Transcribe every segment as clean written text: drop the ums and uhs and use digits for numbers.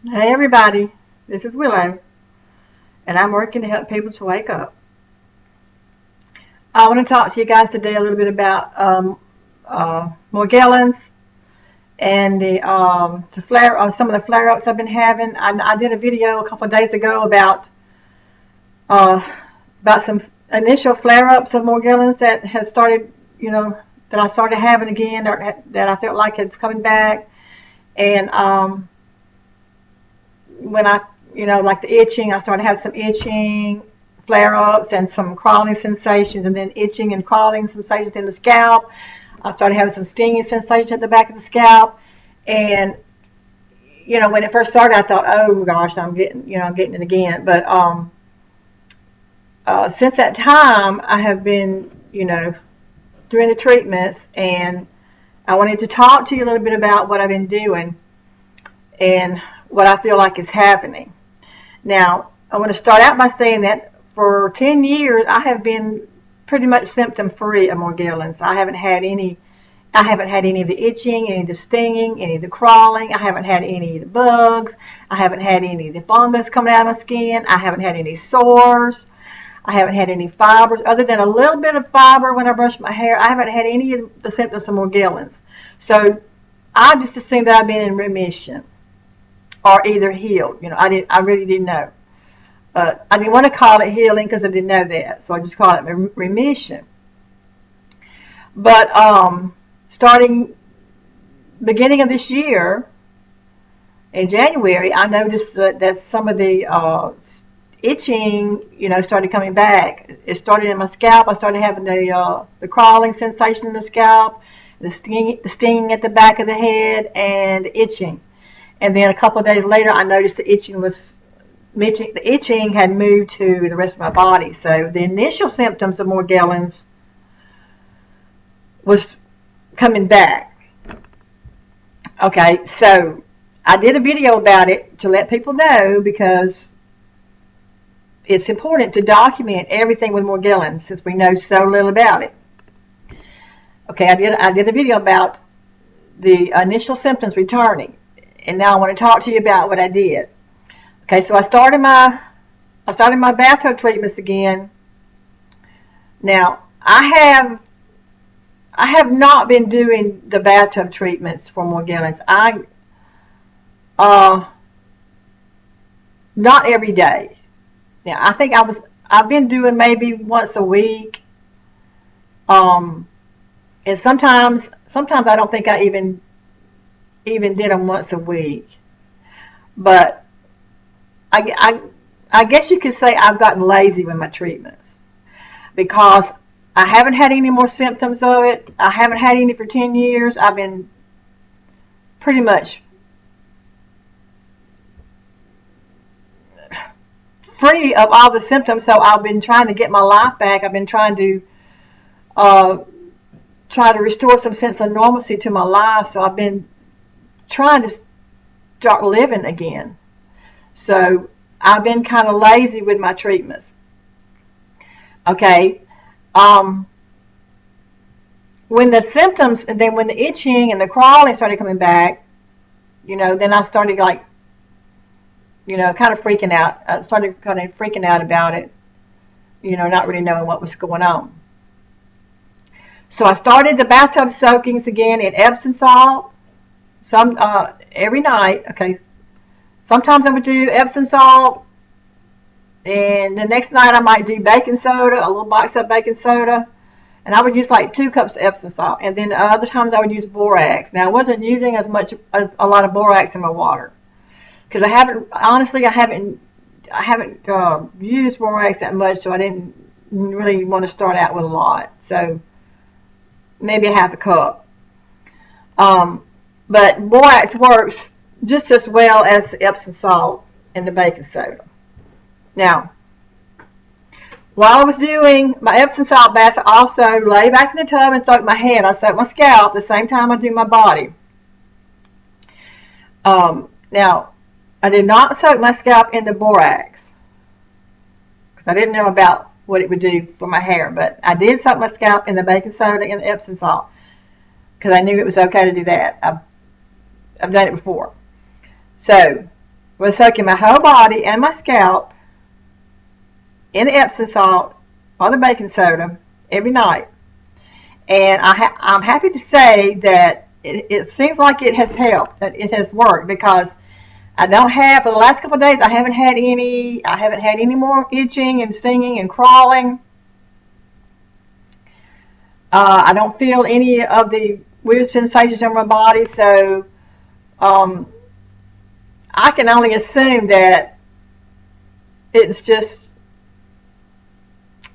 Hey everybody, this is Willow, and I'm working to help people to wake up. I want to talk to you guys today a little bit about Morgellons and the flare, some of the flare-ups I've been having. I did a video a couple of days ago uh, about some initial flare-ups of Morgellons that has started, that I started having again, or that I felt like it's coming back, and when like the itching, I started having some itching, flare-ups, and some crawling sensations, and then itching and crawling sensations in the scalp. I started having some stinging sensations at the back of the scalp, and when it first started, I thought, oh gosh, I'm getting it again. But since that time, I have been, doing the treatments, and I wanted to talk to you a little bit about what I've been doing and what I feel like is happening. Now, I want to start out by saying that for 10 years, I have been pretty much symptom-free of Morgellons. I haven't had any of the itching, any of the stinging, any of the crawling. I haven't had any of the bugs. I haven't had any of the fungus coming out of my skin. I haven't had any sores. I haven't had any fibers, other than a little bit of fiber when I brush my hair. I haven't had any of the symptoms of Morgellons. So I just assumed that I've been in remission or either healed. I really didn't know. I didn't want to call it healing because I didn't know that, so I just called it remission. But starting beginning of this year, in January, I noticed that some of the itching, started coming back. It started in my scalp. I started having the crawling sensation in the scalp, the stinging at the back of the head, and the itching. And then a couple of days later, I noticed the itching had moved to the rest of my body. So the initial symptoms of Morgellons was coming back. Okay, so I did a video about it to let people know, because it's important to document everything with Morgellons since we know so little about it. Okay, I did a video about the initial symptoms returning, and now I want to talk to you about what I did. Okay, so I started my bathtub treatments again. Now, I have not been doing the bathtub treatments for Morgellons. Not every day. Now, I think I've been doing maybe once a week. And sometimes I don't think I even did them once a week. But I guess you could say I've gotten lazy with my treatments, because I haven't had any more symptoms of it. I haven't had any for 10 years. I've been pretty much free of all the symptoms, so I've been trying to get my life back. I've been trying to restore some sense of normalcy to my life, so I've been trying to start living again. So I've been kind of lazy with my treatments. Okay. When the symptoms, and then when the itching and the crawling started coming back, then I started kind of freaking out. I started kind of freaking out about it, not really knowing what was going on. So I started the bathtub soakings again in Epsom salt, every night. Okay. Sometimes I would do Epsom salt, and the next night I might do baking soda, a little box of baking soda, and I would use like 2 cups of Epsom salt. And then other times I would use borax. Now, I wasn't using a lot of borax in my water, because I haven't used borax that much, so I didn't really want to start out with a lot. So maybe a half a cup. But borax works just as well as the Epsom salt and the baking soda. Now, while I was doing my Epsom salt baths, I also lay back in the tub and soak my head. I soak my scalp at the same time I do my body. Now, I did not soak my scalp in the borax, because I didn't know about what it would do for my hair, but I did soak my scalp in the baking soda and the Epsom salt, because I knew it was okay to do that. I've done it before. So was soaking my whole body and my scalp in the Epsom salt or the baking soda every night. And I'm happy to say that it seems like it has helped, that it has worked, because I don't have, for the last couple of days, I haven't had any more itching and stinging and crawling. I don't feel any of the weird sensations in my body, so I can only assume that it's just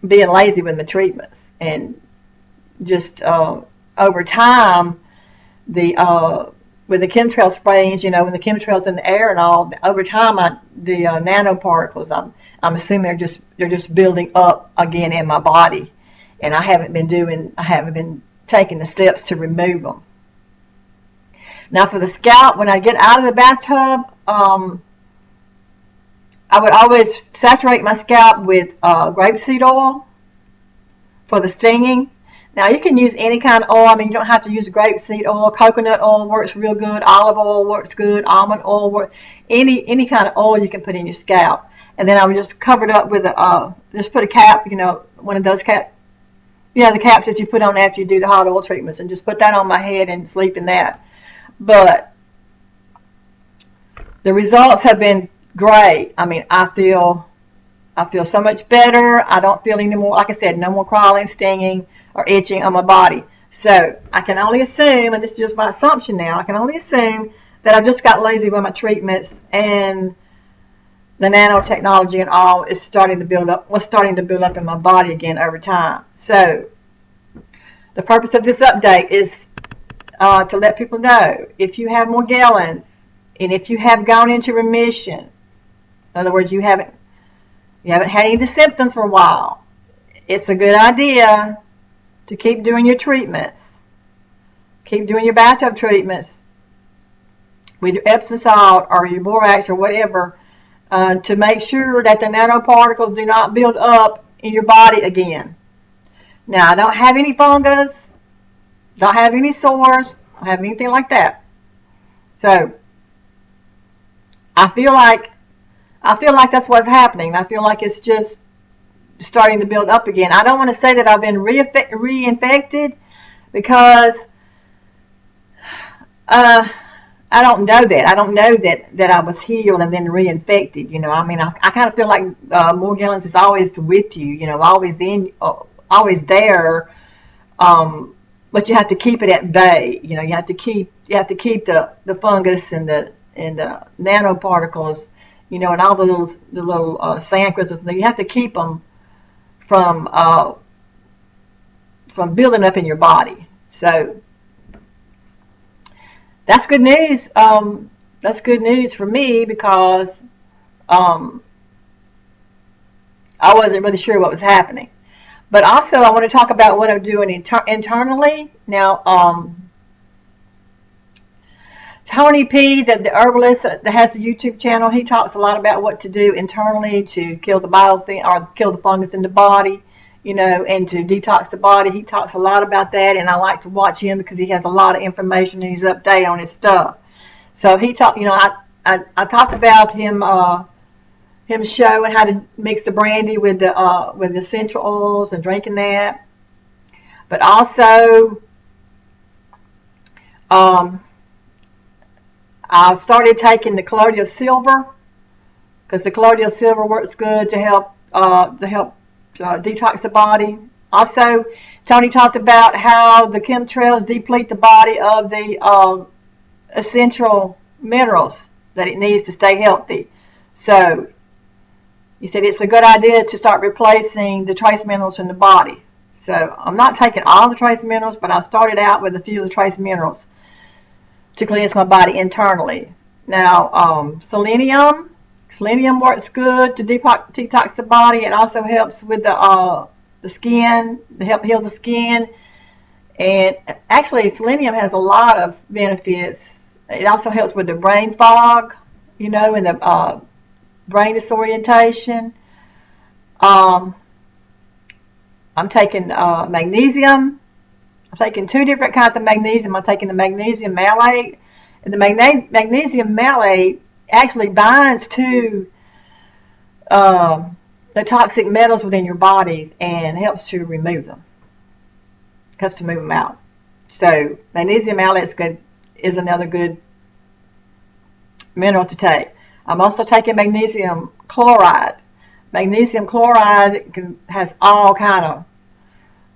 being lazy with my treatments, and just over time, with the chemtrail sprayings, when the chemtrails in the air and all, over time, the nanoparticles, I'm assuming they're just building up again in my body, and I haven't been taking the steps to remove them. Now for the scalp, when I get out of the bathtub, I would always saturate my scalp with grapeseed oil for the stinging. Now you can use any kind of oil. I mean, you don't have to use grapeseed oil. Coconut oil works real good. Olive oil works good. Almond oil works. Any kind of oil you can put in your scalp. And then I would just cover it up with just put a cap, one of those caps. The caps that you put on after you do the hot oil treatments, and just put that on my head and sleep in that. But the results have been great. I mean, I feel so much better. I don't feel any more, like I said, no more crawling, stinging, or itching on my body. So I can only assume, and this is just my assumption now, I can only assume that I just got lazy with my treatments, and the nanotechnology and all was starting to build up in my body again over time. So the purpose of this update is to let people know, if you have Morgellons, and if you have gone into remission, in other words, you haven't had any of the symptoms for a while, it's a good idea to keep doing your treatments. Keep doing your bathtub treatments with your Epsom salt or your borax or whatever, to make sure that the nanoparticles do not build up in your body again. Now, I don't have any fungus, don't have any sores, don't have anything like that. So I feel like that's what's happening. I feel like it's just starting to build up again. I don't want to say that I've been reinfected, because I don't know that. I don't know that I was healed and then reinfected. I mean, I kind of feel like Morgellons is always with you. Always there. But you have to keep it at bay. You have to keep the fungus and the nanoparticles. And all the little sand crystals. You have to keep them from building up in your body. So that's good news. That's good news for me, because I wasn't really sure what was happening. But also, I want to talk about what I'm doing internally. Now, Tony P, the herbalist that has the YouTube channel, he talks a lot about what to do internally to kill the kill the fungus in the body, and to detox the body. He talks a lot about that, and I like to watch him because he has a lot of information and he's up to date on his stuff. So he talked, I talked about him showing how to mix the brandy with the essential oils and drinking that. But also, I started taking the colloidal silver, because the colloidal silver works good to help detox the body. Also, Tony talked about how the chemtrails deplete the body of the essential minerals that it needs to stay healthy. So he said it's a good idea to start replacing the trace minerals in the body. So I'm not taking all the trace minerals, but I started out with a few of the trace minerals to cleanse my body internally. Now, selenium works good to detox the body. It also helps with the skin, to help heal the skin. And actually, selenium has a lot of benefits. It also helps with the brain fog, and the brain disorientation. I'm taking magnesium. I'm taking 2 different kinds of magnesium. I'm taking the magnesium malate. And the magnesium malate actually binds to the toxic metals within your body and helps to remove them. Helps to move them out. So magnesium malate is another good mineral to take. I'm also taking magnesium chloride. Magnesium chloride has all kind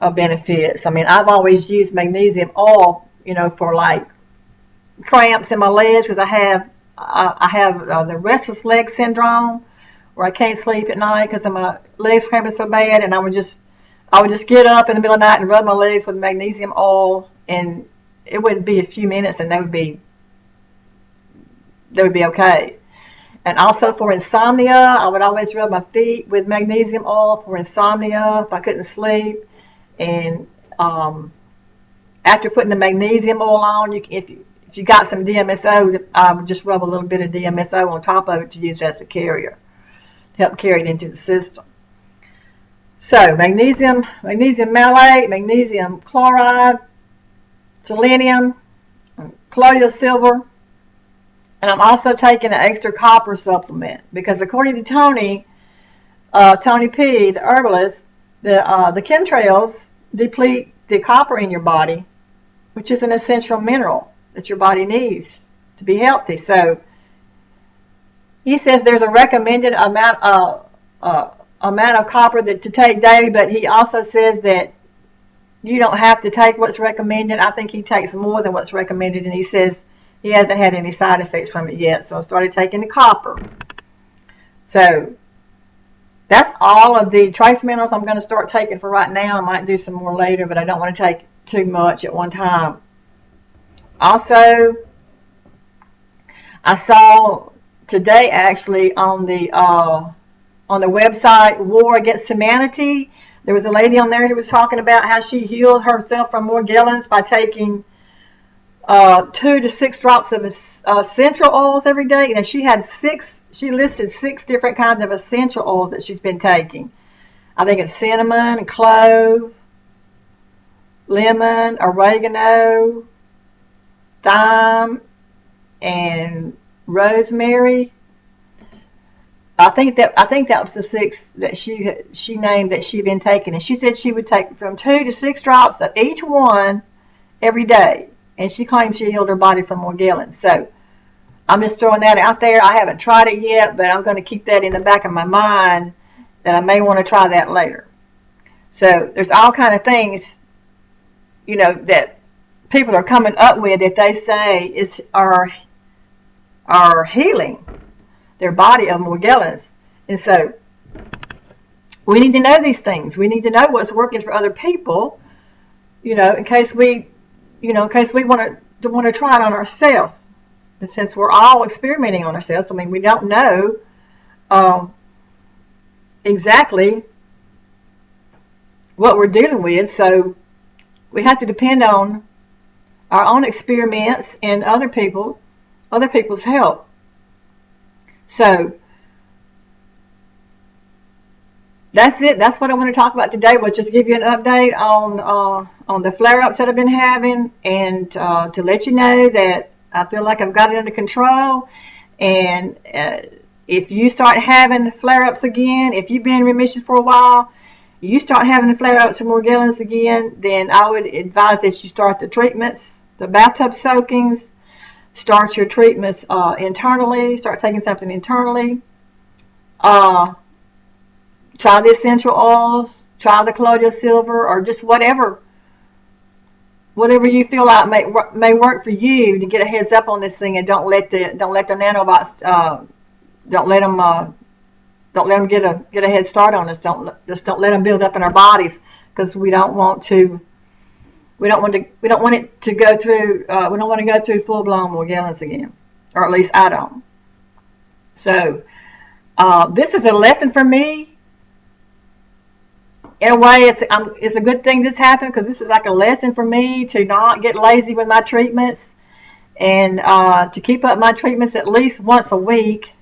of benefits. I mean, I've always used magnesium oil, for like cramps in my legs, because I have the restless leg syndrome, where I can't sleep at night because my legs cramping so bad, and I would just get up in the middle of the night and rub my legs with magnesium oil, and it wouldn't be a few minutes, and they would be okay. And also for insomnia, I would always rub my feet with magnesium oil for insomnia if I couldn't sleep. And after putting the magnesium oil on, if you got some DMSO, I would just rub a little bit of DMSO on top of it to use as a carrier, to help carry it into the system. So magnesium malate, magnesium chloride, selenium, colloidal silver, and I'm also taking an extra copper supplement, because according to Tony P, the herbalist, the chemtrails deplete the copper in your body, which is an essential mineral that your body needs to be healthy. So he says there's a recommended amount of copper to take daily, but he also says that you don't have to take what's recommended. I think he takes more than what's recommended, and he says he hasn't had any side effects from it yet. So I started taking the copper. So that's all of the trace minerals I'm going to start taking for right now. I might do some more later, but I don't want to take too much at one time. Also, I saw today actually on the website War Against Humanity, there was a lady on there who was talking about how she healed herself from Morgellons by taking 2 to 6 drops of essential oils every day. And she listed 6 different kinds of essential oils that she's been taking. I think it's cinnamon, clove, lemon, oregano, thyme, and rosemary. I think that was the 6 that she named that she'd been taking, and she said she would take from 2 to 6 drops of each one every day, and she claims she healed her body from Morgellons. So I'm just throwing that out there. I haven't tried it yet, but I'm going to keep that in the back of my mind that I may want to try that later. So there's all kind of things, that people are coming up with that they say are healing their body of Morgellons. And so we need to know these things. We need to know what's working for other people, in case we want to try it on ourselves. And since we're all experimenting on ourselves, I mean, we don't know exactly what we're dealing with, so we have to depend on our own experiments and other people's help. So that's it. That's what I want to talk about today. Was just give you an update on the flare-ups that I've been having, and to let you know that I feel like I've got it under control. And if you start having flare-ups again, if you've been in remission for a while, you start having flare-ups of Morgellons again, then I would advise that you start the treatments, the bathtub soakings. Start your treatments internally. Start taking something internally. Try the essential oils. Try the colloidal silver, or just whatever you feel like may work for you to get a heads up on this thing, and don't let the nanobots don't let them get a head start on us. Don't let them build up in our bodies, because we don't want it to go through. We don't want to go through full-blown Morgellons again, or at least I don't. So this is a lesson for me. In a way, it's a good thing this happened, because this is like a lesson for me to not get lazy with my treatments, and to keep up my treatments at least once a week.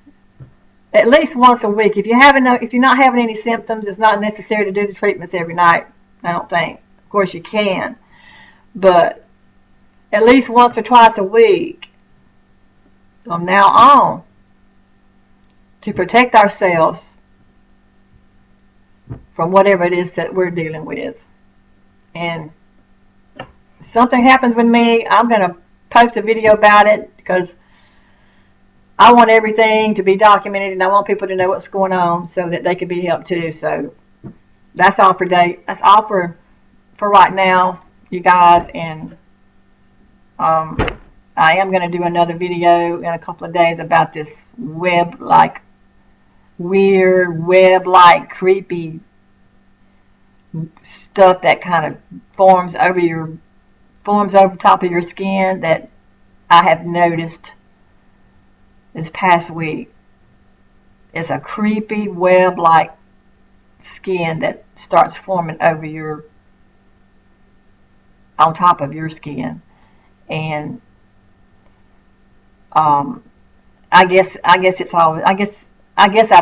At least once a week. If you're not having any symptoms, it's not necessary to do the treatments every night. I don't think. Of course, you can, but at least once or twice a week from now on. to protect ourselves from whatever it is that we're dealing with. And something happens with me, I'm going to post a video about it, because I want everything to be documented, and I want people to know what's going on so that they can be helped too. So that's all for That's all for right now, you guys. And I am going to do another video in a couple of days about this web-like, weird, web-like, creepy stuff that kind of forms over top of your skin that I have noticed this past week. It's a creepy web-like skin that starts forming over on top of your skin. And I guess I've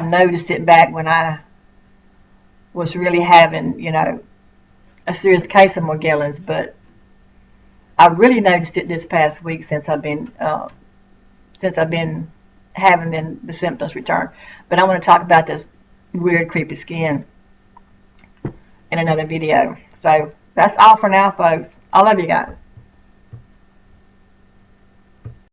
noticed it back when I was really having, a serious case of Morgellons, but I really noticed it this past week since I've been having the symptoms return. But I want to talk about this weird, creepy skin in another video. So that's all for now, folks. I love you guys.